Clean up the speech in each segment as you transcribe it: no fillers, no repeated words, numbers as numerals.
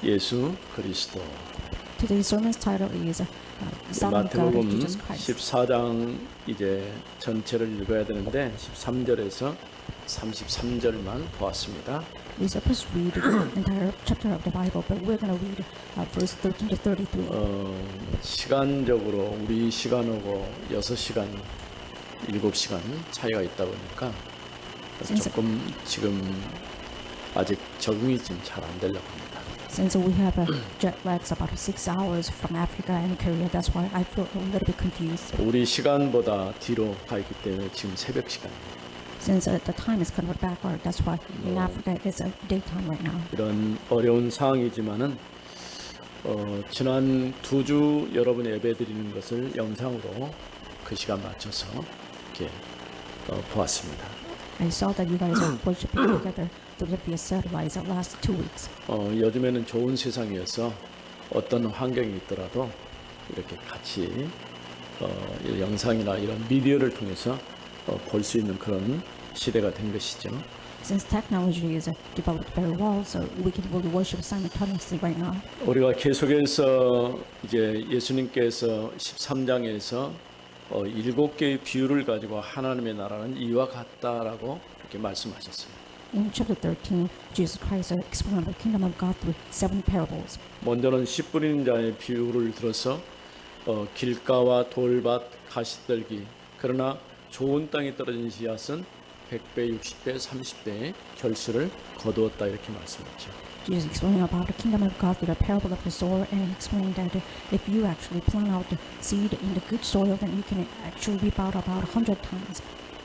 예수 그리스도. Today's sermon's title is Son of God, 마태복음 Jesus Christ. 14장 이제 전체를 읽어야 되는데 13절에서 33절만 보았습니다. We're supposed to read the entire chapter of the Bible, but we're going to read verse 13 to 33. 시간적으로 우리 시간하고 6시간, 7시간 차이가 있다 보니까 조금 지금 아직 적응이 좀 잘 안 되려고 합니다. Since we have jet lags about 6 hours from Africa and Korea, that's why I feel a little bit confused. 우리 시간보다 뒤로 가 있기 때문에 지금 새벽 시간입니다. Since the time is converted backward, that's why in Africa it's daytime right now. 이런 어려운 상황이지만은 지난 2주 여러분 예배 드리는 것을 영상으로 그 시간 맞춰서 이렇게 보았습니다. I saw that you guys are worshiping together through the via satellites the last 2 weeks. 요즘에는 좋은 세상이어서 어떤 환경이 있더라도 이렇게 같이 이 영상이나 이런 미디어를 통해서 볼 수 있는 그런 시대가 된 것이죠. Since technology is developed very well, so we can really worship simultaneously right now. 우리가 계속해서 이제 예수님께서 13장에서 7개의 비유를 가지고 하나님의 나라는 이와 같다라고 이렇게 말씀하셨어요. In chapter 13, Jesus Christ explained the kingdom of God through 7 parables. 먼저는 씨 뿌리는 자의 비유를 들어서 길가와 돌밭, 가시떨기, 그러나 좋은 땅에 떨어진 씨앗은 100배, 60배, 30배의 결실을 거두었다 이렇게 말씀했죠. Jesus explained about the kingdom of God through the parable of the sower, and he explained that if you actually plant out the seed in the good soil, then you can actually reap out about 100 times.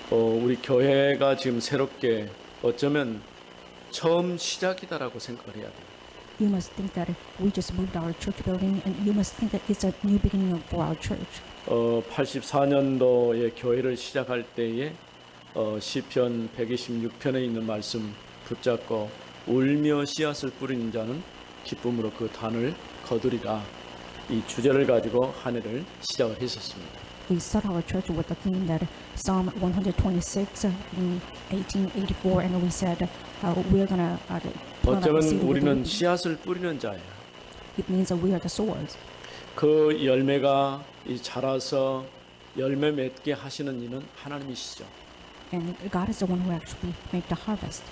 우리 교회가 지금 새롭게 어쩌면 처음 시작이다라고 생각을 해야 돼요. You must think that we just moved our church building, and you must think that it's a new beginning for our church. 84년도에 교회를 시작할 때에 시편 126편에 있는 말씀 붙잡고 울며 씨앗을 뿌리는 자는 기쁨으로 그 단을 거두리라, 이 주제를 가지고 한 해를 시작을 했었습니다. We start our church with the theme that Psalm 126 in 1884, and we said we're gonna plant out the 어쩌면 seed. 우리는 씨앗을 뿌리는 자예요. It means that we are the sowers. 그 열매가 자라서 열매 맺게 하시는 이는 하나님이시죠. And God is the one who actually make the harvest.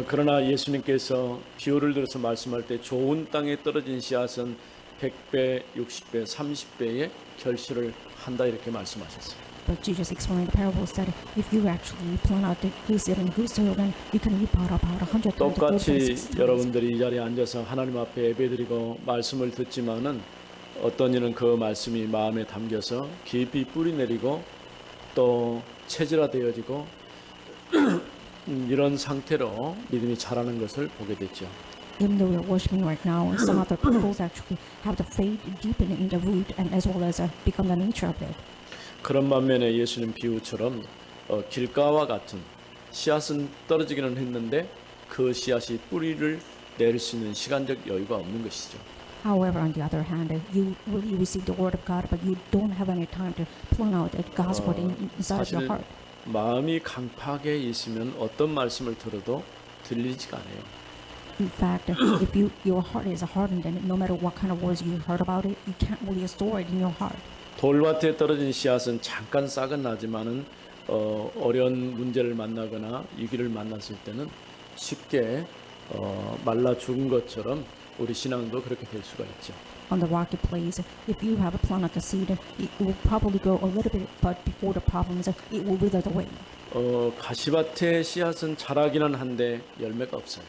그러나 예수님께서 비유를 들어서 말씀할 때 좋은 땅에 떨어진 씨앗은 100배, 60배, 30배의 결실을 한다 이렇게 말씀하셨어요. But Jesus explained the parables that if you actually plant out the good seed in good soil, then you can reap out about 100 times. 똑같이 여러분들이 이 자리에 앉아서 하나님 앞에 예배드리고 말씀을 듣지만은 어떤 이는 그 말씀이 마음에 담겨서 깊이 뿌리 내리고 또 체질화되어지고 이런 상태로 믿음이 자라는 것을 보게 됐죠. Even though we're worshiping right now, some other peoples actually have the faith deepen in the root and as well as become the nature of it. 그런 반면에 예수님 비유처럼 길가와 같은 씨앗은 떨어지기는 했는데 그 씨앗이 뿌리를 내릴 수 있는 시간적 여유가 없는 것이죠. However, on the other hand, you really receive the word of God, but you don't have any time to plant out God's word inside of your 사실 heart. 마음이 강팍해 있으면 어떤 말씀을 들어도 들리지가 않아요. In fact, if your heart is hardened, then no matter what kind of words you heard about it, you can't really store it in your heart. 돌밭에 떨어진 씨앗은 잠깐 싹은 나지만은 어려운 문제를 만나거나 위기를 만났을 때는 쉽게 말라 죽은 것처럼 우리 신앙도 그렇게 될 수가 있죠. On the rocky place, if you have planted the seed, it will probably grow a little bit, but before the problems, it will wither away. 가시밭에 씨앗은 자라기는 한데 열매가 없어요.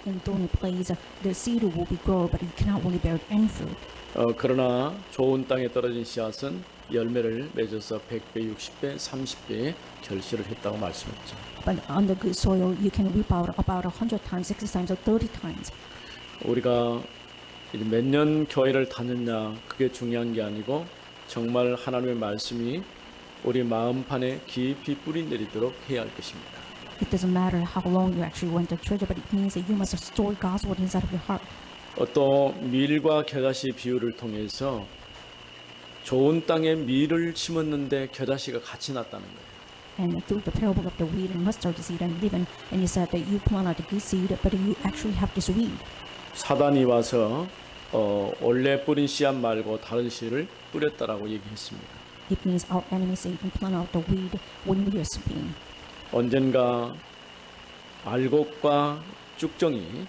In thorny place, the seed will be grown, but it cannot really bear any fruit. 그러나 좋은 땅에 떨어진 씨앗은 열매를 맺어서 100배, 60배, 30배의 결실을 했다고 말씀했죠. But on the good soil, you can reap out about 100 times, 60 times, or 30 times. 우리가 몇 년 교회를 다녔냐 그게 중요한 게 아니고 정말 하나님의 말씀이 우리 마음판에 깊이 뿌리 내리도록 해야 할 것입니다. It doesn't matter how long you actually went to church, but it means that you must store God's word inside of your heart. 또 밀과 겨자씨 비유를 통해서 좋은 땅에 밀을 심었는데 겨자씨가 같이 났다는 거예요. And through the parable of the wheat and mustard seed and leaven, and you said that you plant out the good seed, but you actually have this weed. 사단이 와서 원래 뿌린 씨앗 말고 다른 씨를 뿌렸다라고 얘기했습니다. It means our enemy Satan plant out the weed when we are sleeping. 언젠가 알곡과 쭉정이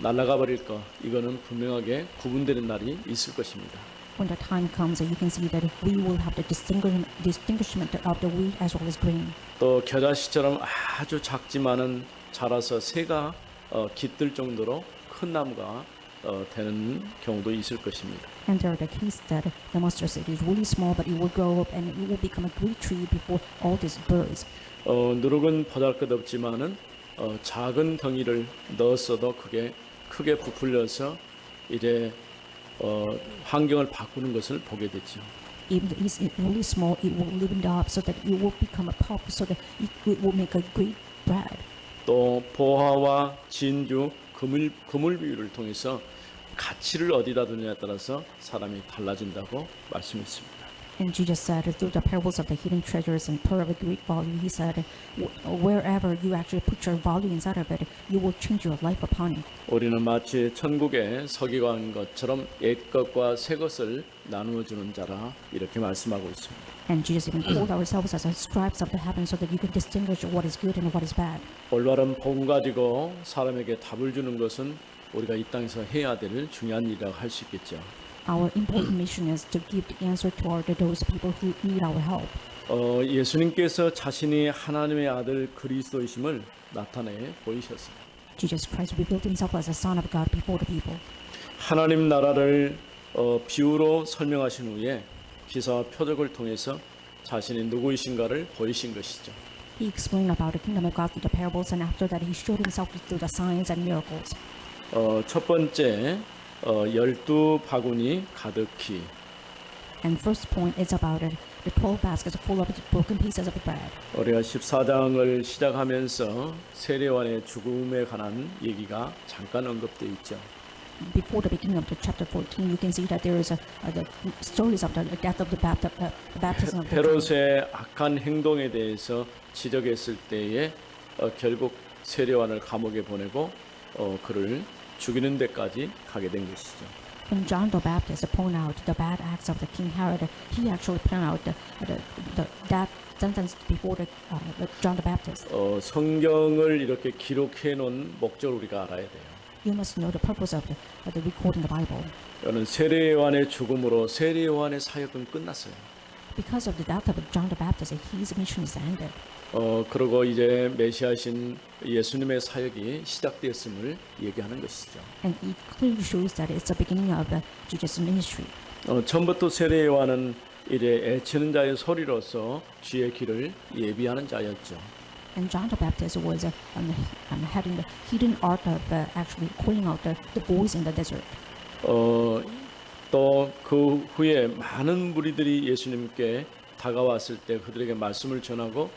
날아가 버릴 것, 이거는 분명하게 구분되는 날이 있을 것입니다. When the time comes, you can see that we will have the distinguishment of the wheat as well as grain. 또 겨자씨처럼 아주 작지만은 자라서 새가 깃들 정도로 큰 나무가 되는 경우도 있을 것입니다. And there are the case that the mustard seed is really small, but it will grow up and it will become a great tree before all these birds. 누룩은 보잘것없지만은 작은 덩이를 넣었어도 그게 크게 부풀려서 이제 환경을 바꾸는 것을 보게 되죠. Even though it's really small, it will live it up so that it will become a pulp, so that it will make a great bread. 또 보화와 진주, 그물 비유를 통해서 가치를 어디다 두느냐에 따라서 사람이 달라진다고 말씀했습니다. And Jesus said, through the parables of the hidden treasures and pearl of great value, he said, wherever you actually put your value inside of it, you will change your life upon it. 우리는 마치 천국의 서기관 것처럼 옛 것과 새 것을 나누어 주는 자라 이렇게 말씀하고 있습니다. And Jesus even called ourselves as scribes of the heavens so that you can distinguish what is good and what is bad. 올바른 복음 가지고 사람에게 답을 주는 것은 우리가 이 땅에서 해야 될 중요한 일이라고 할 수 있겠죠. Our important mission is to give the answer to those people who need our help. 예수님께서 자신이 하나님의 아들 그리스도이심을 나타내 보이셨어요. Jesus Christ revealed himself as a son of God before the people. 하나님 나라를 비유로 설명하신 후에 기사와 표적을 통해서 자신이 누구이신가를 보이신 것이죠. He explained about the kingdom of God through the parables, and after that he showed himself through the signs and miracles. 첫 번째 12바구니 가득히. And first point is about it. The 12 baskets full of broken pieces of bread. 우리가 14장을 시작하면서 세례요한의 죽음에 관한 얘기가 잠깐 언급되어 있죠. Before the beginning of the chapter 14, you can see that there is the stories of the death of the baptism of the John. 헤롯의 악한 행동에 대해서 지적했을 때에 결국 세례요한을 감옥에 보내고 그를 죽이는 데까지 가게 된 것이죠. When John the Baptist pointed out the bad acts of the King Herod, he actually pointed out the death sentence before the John the Baptist. 성경을 이렇게 기록해 놓은 목적을 우리가 알아야 돼요. You must know the purpose of the recording the Bible. 이는 세례요한의 죽음으로 세례요한의 사역은 끝났어요. Because of the death of John the Baptist, his mission is ended. 그리고 이제 메시아신 예수님의 사역이 시작되었음을 얘기하는 것이죠. And it clearly shows that it's the beginning of Jesus' ministry. 처음부터 세례요한은 이제 애치는 자의 소리로서 주의 길을 예비하는 자였죠. And John the Baptist was having the hidden art of actually calling out the voice in the desert. 또 그 후에 많은 무리들이 예수님께 다가왔을 때 그들에게 말씀을 전하고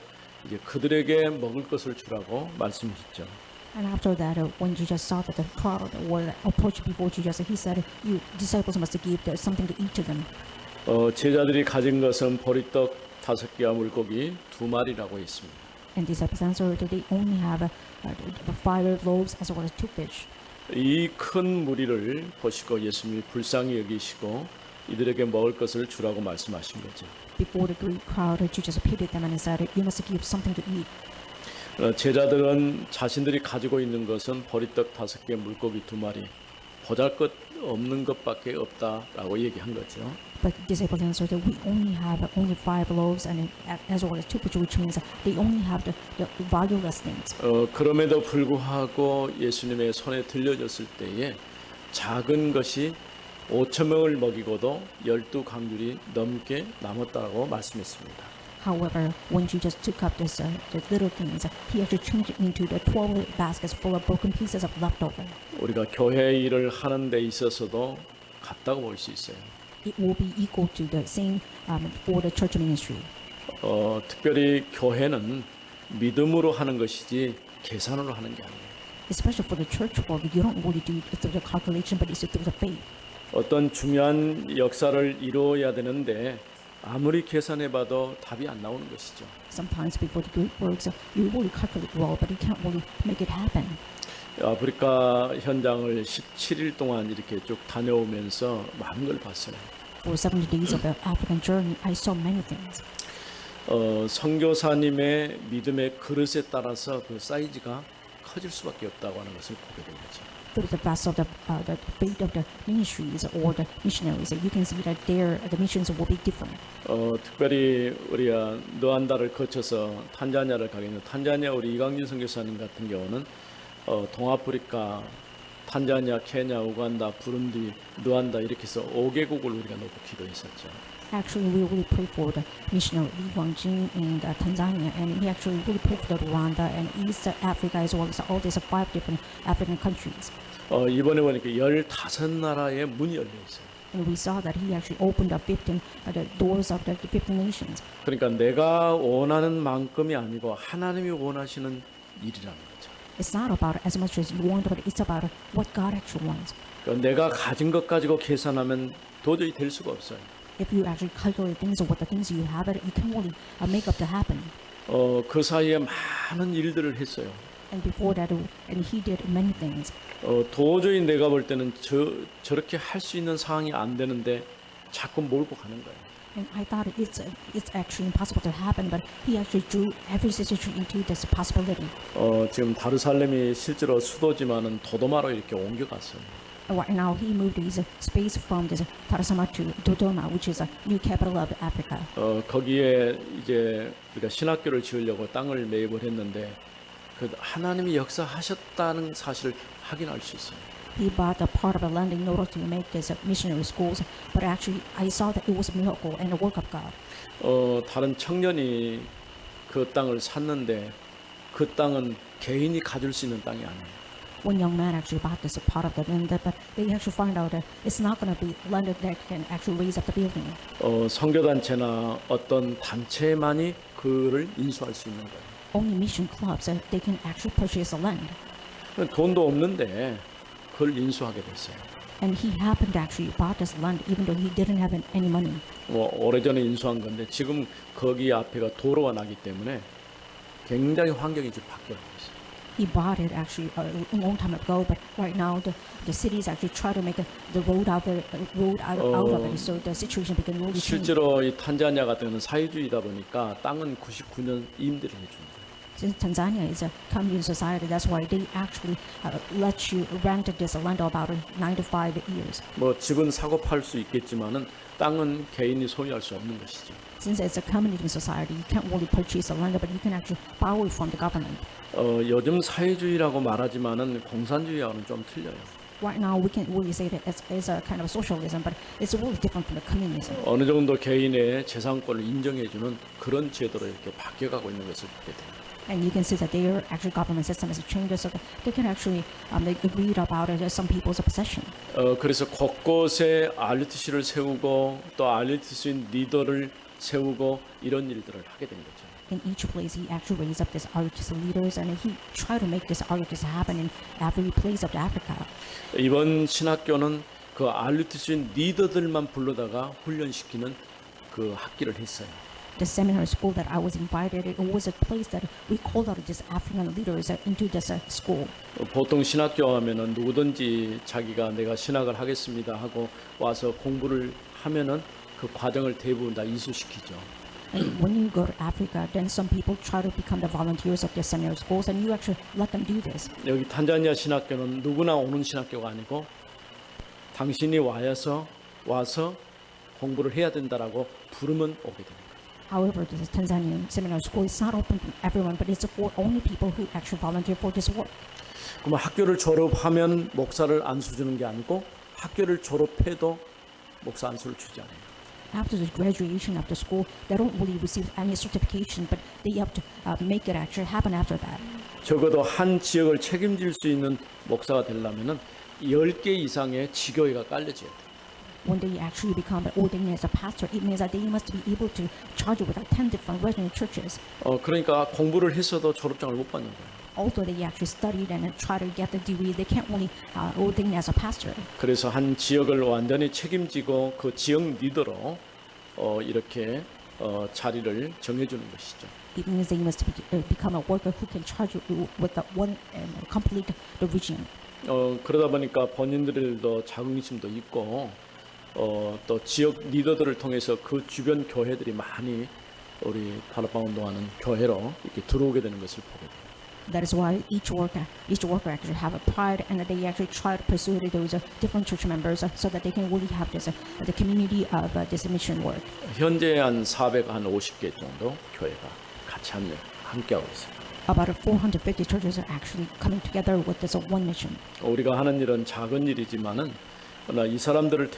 이제 그들에게 먹을 것을 주라고 말씀하셨죠. And after that, when Jesus saw that the crowd were approached before Jesus, he said, "You disciples must give something to eat to them." 제자들이 가진 것은 보리떡 5개와 물고기 2마리라고 했습니다. And disciples answered, "They only have 5 loaves as well as 2 fish." 이 큰 무리를 보시고 예수님이 불쌍히 여기시고 이들에게 먹을 것을 주라고 말씀하신 거죠. Before the great crowd, Jesus pitied them and said, "You must give something to eat." 제자들은 자신들이 가지고 있는 것은 보리떡 5개, 물고기 2마리, 보잘것 없는 것밖에 없다라고 얘기한 거죠. But the disciples answered, "We only have 5 loaves and as well as 2 fish," which means they only have the valueless things. 그럼에도 불구하고 예수님의 손에 들려졌을 때에 작은 것이 5,000명을 먹이고도 12강줄이 넘게 남았다고 말씀했습니다. However, when Jesus took up the little things, he actually changed it into the 12 baskets full of broken pieces of leftover. 우리가 교회 일을 하는 데 있어서도 같다고 볼 수 있어요. It will be equal to the same for the church ministry. 특별히 교회는 믿음으로 하는 것이지 계산으로 하는 게 아니에요. Especially for the church work, you don't really do it through the calculation, but it's through the faith. 어떤 중요한 역사를 이루어야 되는데 아무리 계산해봐도 답이 안 나오는 것이죠. Sometimes before the great works, you really calculate well, but you can't really make it happen. 아프리카 현장을 17일 동안 이렇게 쭉 다녀오면서 많은 걸 봤어요. For 70 days of the African journey, I saw many things. 선교사님의 믿음의 그릇에 따라서 그 사이즈가 커질 수밖에 없다고 하는 것을 보게 된 거죠. Through the vessel of the faith of the ministries or the missionaries, you can see that there the missions will be different. 특별히 우리가 르완다를 거쳐서 탄자니아를 가게 되는 탄자니아 우리 이강진 선교사님 같은 경우는 동아프리카, 탄자니아, 케냐, 우간다, 부룬디, 르완다 이렇게 해서 5개국을 우리가 놓고 기도했었죠. Actually, we really pray for the missionary Li Guangjin in Tanzania, and he actually really prayed for the Rwanda and East Africa as well as all these 5 different African countries. 이번에 보니까 15나라의 문이 열려 있어요. And we saw that he actually opened up the doors of the 15 nations. 그러니까 내가 원하는 만큼이 아니고 하나님이 원하시는 일이라는 거죠. It's not about as much as you want, but it's about what God actually wants. 그러니까 내가 가진 것 가지고 계산하면 도저히 될 수가 없어요. If you actually calculate things or what the things you have, you can only make up to happen. 그 사이에 많은 일들을 했어요. And before that, and he did many things. 도저히 내가 볼 때는 저렇게 할 수 있는 상황이 안 되는데 자꾸 몰고 가는 거예요. And I thought it's actually impossible to happen, but he actually drew every situation into this possibility. 지금 다르살렘이 실제로 수도지만은 도도마로 이렇게 옮겨갔어요. Right now, he moved his space from this Tarasama to Dodoma, which is a new capital of Africa. 거기에 이제 우리가 신학교를 지으려고 땅을 매입을 했는데 그 하나님이 역사하셨다는 사실을 확인할 수 있어요. He bought a part of the land in order to make this missionary schools, but actually, I saw that it was a miracle and a work of God. 다른 청년이 그 땅을 샀는데 그 땅은 개인이 가질 수 있는 땅이 아니에요. One young man actually bought this part of the land, but they actually find out that it's not going to be land that can actually raise up the building. 선교단체나 어떤 단체만이 그를 인수할 수 있는 거예요. Only mission clubs they can actually purchase the land. 돈도 없는데 그걸 인수하게 됐어요. And he happened to actually bought this land even though he didn't have any money. 오래전에 인수한 건데 지금 거기 앞에가 도로가 나기 때문에 굉장히 환경이 좀 바뀌어가고 있어요. He bought it actually a long time ago, but right now the cities actually try to make the road out of it, so the situation became really changed. 실제로 이 탄자니아 같은 경우는 사회주의다 보니까 땅은 99년 임대를 해줍니다. Since Tanzania is a communist society, that's why they actually let you rent this land about 9 to 5 years. 집은 사고 팔 수 있겠지만은 땅은 개인이 소유할 수 없는 것이죠. Since it's a communism society, you can't really purchase the land, but you can actually borrow it from the government. 요즘 사회주의라고 말하지만은 공산주의와는 좀 틀려요. Right now, we can really say that it's a kind of socialism, but it's really different from the communism. 어느 정도 개인의 재산권을 인정해주는 그런 제도로 이렇게 바뀌어가고 있는 것을 보게 돼요. And you can see that their actual government system is changed, so that they can actually they read about some people's possession. 그래서 곳곳에 RUTC를 세우고 또 RUTC 리더를 세우고 이런 일들을 하게 된 거죠. In each place, he actually raised up these RUTC leaders, and he tried to make this RUTC happen in every place of Africa. 이번 신학교는 그 RUTC 리더들만 불러다가 훈련시키는 그 학기를 했어요. The seminary school that I was invited, it was a place that we called out these African leaders into this school. 보통 신학교 하면은 누구든지 자기가 내가 신학을 하겠습니다 하고 와서 공부를 하면은 그 과정을 대부분 다 이수시키죠. And when you go to Africa, then some people try to become the volunteers of the seminary schools, and you actually let them do this. 여기 탄자니아 신학교는 누구나 오는 신학교가 아니고 당신이 와서 공부를 해야 된다라고 부르면 오게 됩니다. However, the Tanzanian seminary school is not open to everyone, but it's for only people who actually volunteer for this work. 그러면 학교를 졸업하면 목사를 안수 주는 게 아니고 학교를 졸업해도 목사 안수를 주지 않아요. After the graduation of the school, they don't really receive any certification, but they have to make it actually happen after that. 적어도 한 지역을 책임질 수 있는 목사가 되려면은 10개 이상의 지교회가 깔려져야 돼요. When they actually become ordained as a pastor, it means that they must be able to charge with 10 different regional churches. 그러니까 공부를 했어도 졸업장을 못 받는 거예요. Although they actually studied and try to get the degree, they can't really ordain as a pastor. 그래서 한 지역을 완전히 책임지고 그 지역 리더로 이렇게 자리를 정해주는 것이죠. It means that you must become a worker who can charge you with the one and complete the vision. 그러다 보니까 본인들도 자긍심도 있고 또 지역 리더들을 통해서 그 주변 교회들이 많이 우리 다락방 운동하는 교회로 이렇게 들어오게 되는 것을 보게 돼요. That is why each worker actually have a pride, and they actually try to pursue those different church members so that they can really have this the community of this mission work. 현재 한 450개 정도 교회가 같이 함께하고 있어요. About 450 churches are actually coming together with this one mission. 우리가 하는 일은 작은 일이지만은 그러나 이 사람들을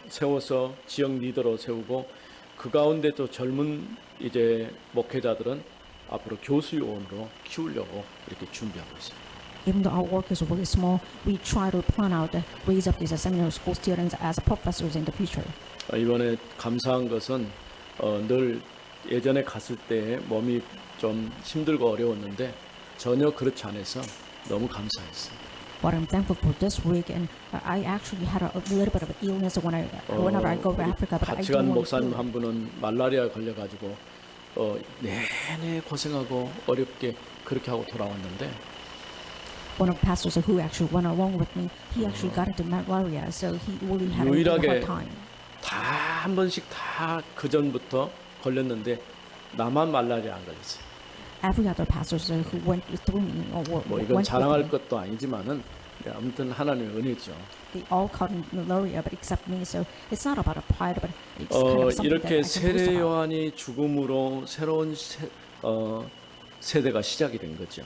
세워서 지역 리더로 세우고 그 가운데 또 젊은 이제 목회자들은 앞으로 교수 요원으로 키우려고 이렇게 준비하고 있어요. Even though our work is really small, we try to plan out raise up these seminary school students as professors in the future. 이번에 감사한 것은 늘 예전에 갔을 때 몸이 좀 힘들고 어려웠는데 전혀 그렇지 않아서 너무 감사했어요. But I'm thankful for this week, and I actually had a little bit of illness whenever I go to Africa. But I 같이 don't 간 want 목사님 to. 한 분은 말라리아 걸려가지고 내내 고생하고 어렵게 그렇게 하고 돌아왔는데 One of the pastors who actually went along with me, he actually got into malaria, so he really had a really 유일하게 hard time. 다 한 번씩 다 그 전부터 걸렸는데 나만 말라리아 안 걸렸어요. Every other pastors who went through me or 뭐 went 이건 with 자랑할 me, 것도 아니지만은 아무튼 하나님의 은혜죠. they all caught malaria, but except me. So it's not about a pride, but it's kind of something that 이렇게 I can boast 세례 about. 요한이 죽음으로 새로운 세대가 시작이 된 거죠.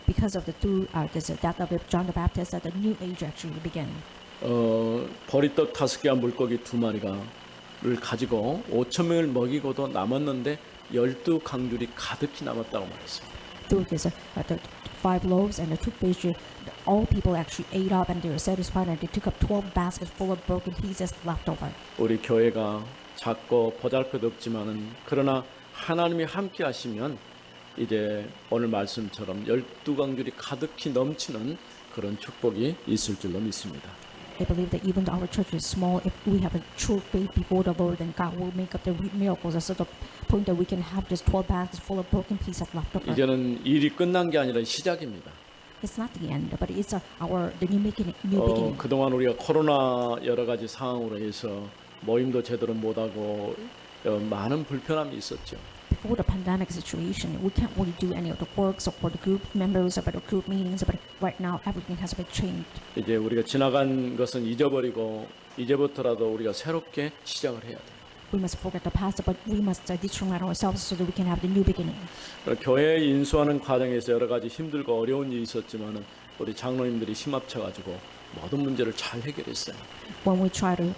Because of the this death of John the Baptist, that the new age actually began. 보리떡 5개와 물고기 2마리를 가지고 5천 명을 먹이고도 남았는데 12강줄이 가득히 남았다고 말했어요. Through this, the 5 loaves and the 2 fish, all people actually ate up and they were satisfied, and they took up 12 baskets full of broken pieces left over. 우리 교회가 작고 보잘것없지만은 그러나 하나님이 함께 하시면 이제 오늘 말씀처럼 12강줄이 가득히 넘치는 그런 축복이 있을 줄로 믿습니다. I believe that even though our church is small, if we have a true faith before the Lord, then God will make up the miracles to the point that we can have just 12 bags full of broken pieces left over. 이제는 일이 끝난 게 아니라 시작입니다. It's not the end, but it's the new beginning. 그동안 우리가 코로나 여러 가지 상황으로 해서 모임도 제대로 못하고 많은 불편함이 있었죠. Before the pandemic situation, we can't really do any of the works or the group members or the group meetings, but right now everything has been changed. 이제 우리가 지나간 것은 잊어버리고 이제부터라도 우리가 새롭게 시작을 해야 돼요. We must forget the past, but we must determine ourselves so that we can have the new beginning. 교회 인수하는 과정에서 여러 가지 힘들고 어려운 일이 있었지만은 우리 장로님들이 힘합쳐가지고 모든 문제를 잘 해결했어요. When we try to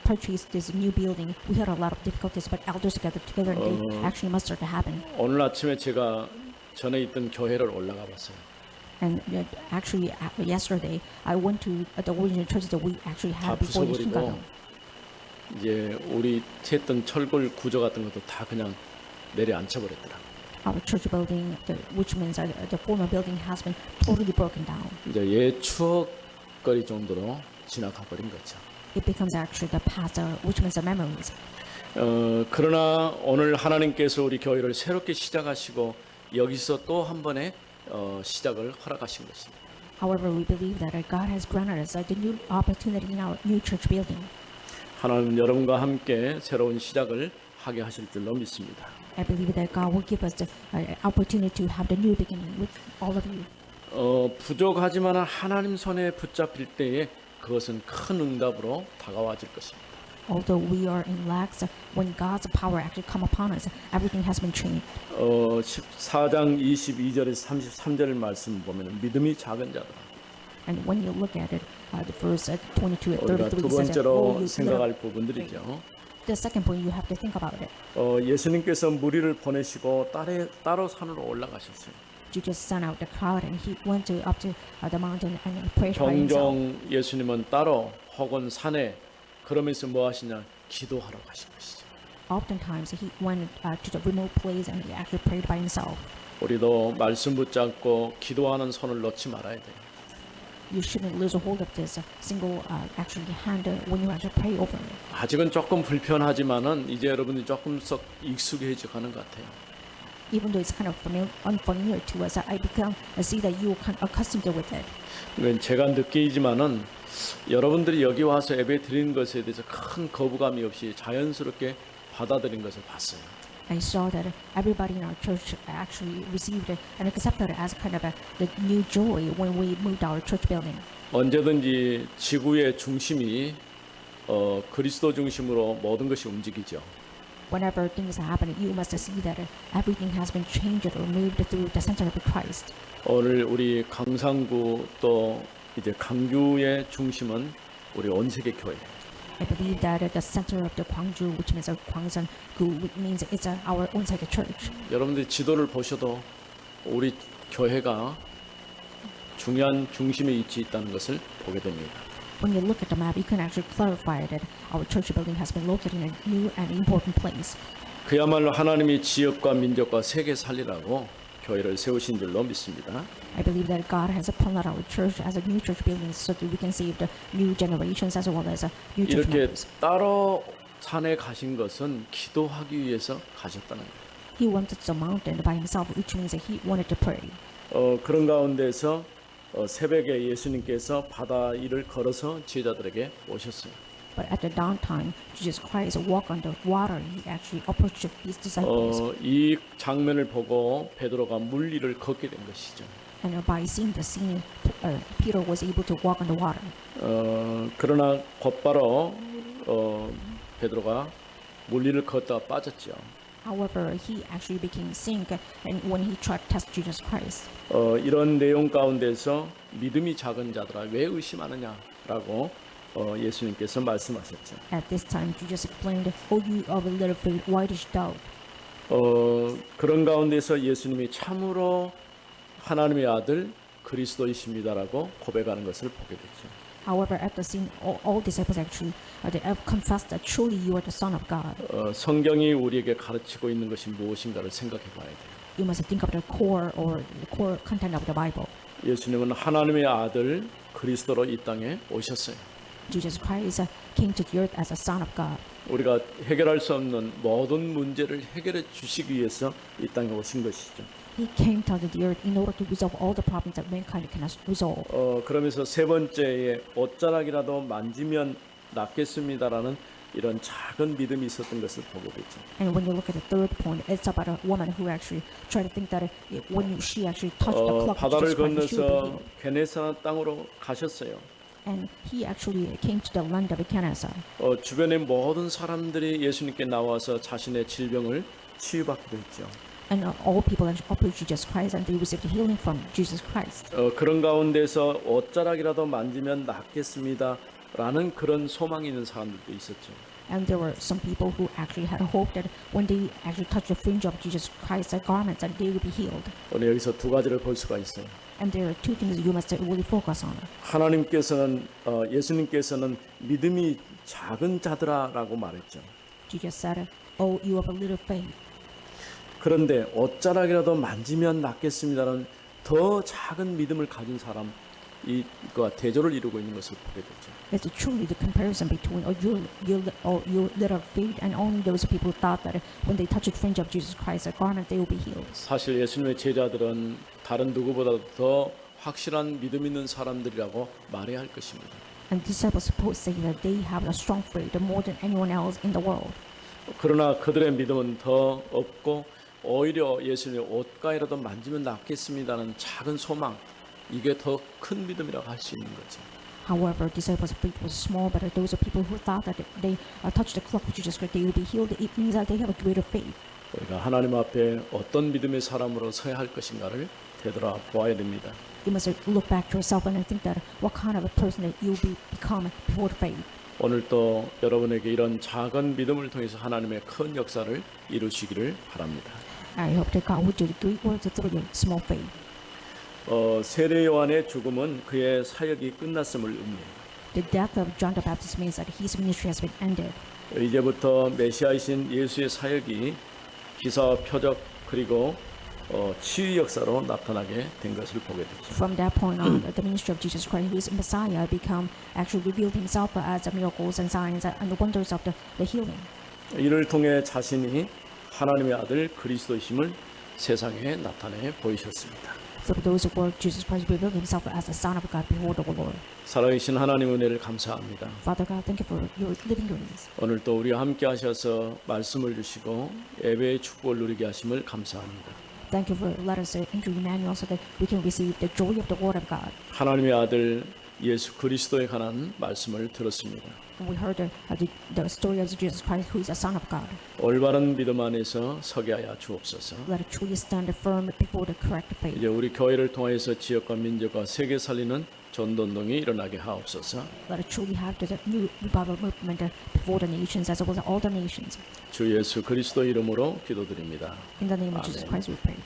purchase this new building, we had a lot of difficulties, but elders got together and they actually mustered to happen. 오늘 아침에 제가 전에 있던 교회를 올라가 봤어요. And actually, yesterday, I went to the original church that we actually 다 had before 부숴버리고 Shinganong. 이제 우리 했던 철골 구조 같은 것도 다 그냥 내려앉혀 버렸더라. Our church building, which means the former building has been totally broken down. 이제 옛 추억거리 정도로 지나가 버린 거죠. It becomes actually the past, which means the memories. 그러나 오늘 하나님께서 우리 교회를 새롭게 시작하시고 여기서 또 한 번의 시작을 허락하신 것입니다. However, we believe that God has granted us the new opportunity in our new church building. 하나님 여러분과 함께 새로운 시작을 하게 하실 줄로 믿습니다. I believe that God will give us the opportunity to have the new beginning with all of you. 부족하지만 하나님 손에 붙잡힐 때에 그것은 큰 응답으로 다가와질 것입니다. Although we are in lacks, when God's power actually come upon us, everything has been changed. 14장 22절에서 33절 말씀 보면 믿음이 작은 자들아. And when you look at it, the verse 22 and 우리가 33 두 says, 번째로 "Oh, you 생각할 little-" 부분들이죠. The second point you have to think about it. 예수님께서 무리를 보내시고 따로 산으로 올라가셨어요. Jesus sent out the crowd, and he went up to the mountain and he prayed by himself. 종종 예수님은 따로 혹은 산에 그러면서 뭐 하시냐 기도하러 가신 것이죠. Oftentimes he went to the remote place and he actually prayed by himself. 우리도 말씀 붙잡고 기도하는 손을 놓지 말아야 돼요. You shouldn't lose a hold of this single actually hand when you actually pray over it. 아직은 조금 불편하지만은 이제 여러분이 조금 썩 익숙해져 가는 것 같아요. Even though it's kind of unfamiliar to us, I see that you are kind of accustomed with it. 제가 느끼지만은 여러분들이 여기 와서 예배 드리는 것에 대해서 큰 거부감이 없이 자연스럽게 받아들인 것을 봤어요. I saw that everybody in our church actually received it and accepted it as kind of the new joy when we moved our church building. 언제든지 지구의 중심이 그리스도 중심으로 모든 것이 움직이죠. Whenever things happen, you must see that everything has been changed or moved through the center of Christ. 오늘 우리 강상구 또 이제 강주의 중심은 우리 온세계 교회. I believe that the center of the Gwangju, which means Gwangsan-gu, means it's our own side church. 여러분들이 지도를 보셔도 우리 교회가 중요한 중심에 위치해 있다는 것을 보게 됩니다. When you look at the map, you can actually clarify that our church building has been located in a new and important place. 그야말로 하나님이 지역과 민족과 세계 살리라고 교회를 세우신 줄로 믿습니다. I believe that God has planted our church as a new church building so that we can save the new generations as well as new church 이렇게 members. 따로 산에 가신 것은 기도하기 위해서 가셨다는 거예요. He went to the mountain by himself, which means that he wanted to pray. 그런 가운데서 새벽에 예수님께서 바다 위를 걸어서 제자들에게 오셨어요. But at the dawn time, Jesus Christ walked on the water. He actually approached his disciples. 이 장면을 보고 베드로가 물 위를 걷게 된 것이죠. And by seeing the scene, Peter was able to walk on the water. 그러나 곧바로 베드로가 물 위를 걷다가 빠졌죠. However, he actually became sick, and when he tried to test Jesus Christ. 이런 내용 가운데서 믿음이 작은 자들아 왜 의심하느냐라고 예수님께서 말씀하셨죠. At this time, Jesus explained, "O you of a little faith, why did you doubt?" 그런 가운데서 예수님이 참으로 하나님의 아들 그리스도이십니다라고 고백하는 것을 보게 되죠. However, at the scene, all disciples actually they have confessed that truly you are the Son of God. 성경이 우리에게 가르치고 있는 것이 무엇인가를 생각해 봐야 돼요. You must think of the core or the core content of the Bible. 예수님은 하나님의 아들 그리스도로 이 땅에 오셨어요. Jesus Christ came to the earth as a Son of God. 우리가 해결할 수 없는 모든 문제를 해결해 주시기 위해서 이 땅에 오신 것이죠. He came to the earth in order to resolve all the problems that mankind cannot resolve. 그러면서 세 번째에 옷자락이라도 만지면 낫겠습니다라는 이런 작은 믿음이 있었던 것을 보게 되죠. And when you look at the third point, it's about a woman who actually tried to think that she actually touched the clock of 바다를 Jesus Christ, she would be 건너서 healed. 게네사렛 땅으로 가셨어요. And he actually came to the land of Gennesaret. 주변의 모든 사람들이 예수님께 나와서 자신의 질병을 치유받기도 했죠. And all people approached Jesus Christ and they received healing from Jesus Christ. 그런 가운데서 옷자락이라도 만지면 낫겠습니다라는 그런 소망이 있는 사람들도 있었죠. And there were some people who actually had a hope that when they actually touched the fringe of Jesus Christ's garments, that they would be healed. 오늘 여기서 두 가지를 볼 수가 있어요. And there are two things you must really focus on. 하나님께서는 예수님께서는 믿음이 작은 자들아라고 말했죠. Jesus said, "Oh, you have a little faith." 그런데 옷자락이라도 만지면 낫겠습니다는 더 작은 믿음을 가진 사람 이과 대조를 이루고 있는 것을 보게 되죠. It's truly the comparison between your little faith and only those people who thought that when they touch the fringe of Jesus Christ's garment, they will be healed. 사실 예수님의 제자들은 다른 누구보다 더 확실한 믿음 있는 사람들이라고 말해야 할 것입니다. And disciples supposed to say that they have a strong faith more than anyone else in the world. 그러나 그들의 믿음은 더 없고 오히려 예수님의 옷가이라도 만지면 낫겠습니다는 작은 소망 이게 더 큰 믿음이라고 할 수 있는 거죠. However, disciples' faith was small, but those are people who thought that they touched the clock of Jesus Christ, they will be healed. It means that they have a greater faith. 우리가 하나님 앞에 어떤 믿음의 사람으로 서야 할 것인가를 되돌아보아야 됩니다. You must look back to yourself and think that what kind of a person that you will become before the faith. 오늘 또 여러분에게 이런 작은 믿음을 통해서 하나님의 큰 역사를 이루시기를 바랍니다. I hope that God would do the great works through your small faith. 세례 요한의 죽음은 그의 사역이 끝났음을 의미해요. The death of John the Baptist means that his ministry has been ended. 이제부터 메시아이신 예수의 사역이 기사와 표적 그리고 치유 역사로 나타나게 된 것을 보게 되죠. From that point on, the ministry of Jesus Christ, who is Messiah, become actually revealed himself as the miracles and signs and the wonders of the healing. 이를 통해 자신이 하나님의 아들 그리스도이심을 세상에 나타내 보이셨습니다. Through those words, Jesus Christ revealed himself as the Son of God before the Lord. 살아계신 하나님 은혜를 감사합니다. Father God, thank you for your living grace. 오늘 또 우리와 함께 하셔서 말씀을 주시고 예배의 축복을 누리게 하심을 감사합니다. Thank you for letting us enter Emmanuel so that we can receive the joy of the Word of God. 하나님의 아들 예수 그리스도에 관한 말씀을 들었습니다. We heard the story of Jesus Christ, who is the Son of God. 올바른 믿음 안에서 서게 하여 주옵소서. Let us truly stand firm before the correct faith. 이제 우리 교회를 통해서 지역과 민족과 세계 살리는 전도운동이 일어나게 하옵소서. Let us truly have the new revival movement before the nations as well as all the nations. 주 예수 그리스도 이름으로 기도드립니다. In the name of Jesus Amen. Christ we pray.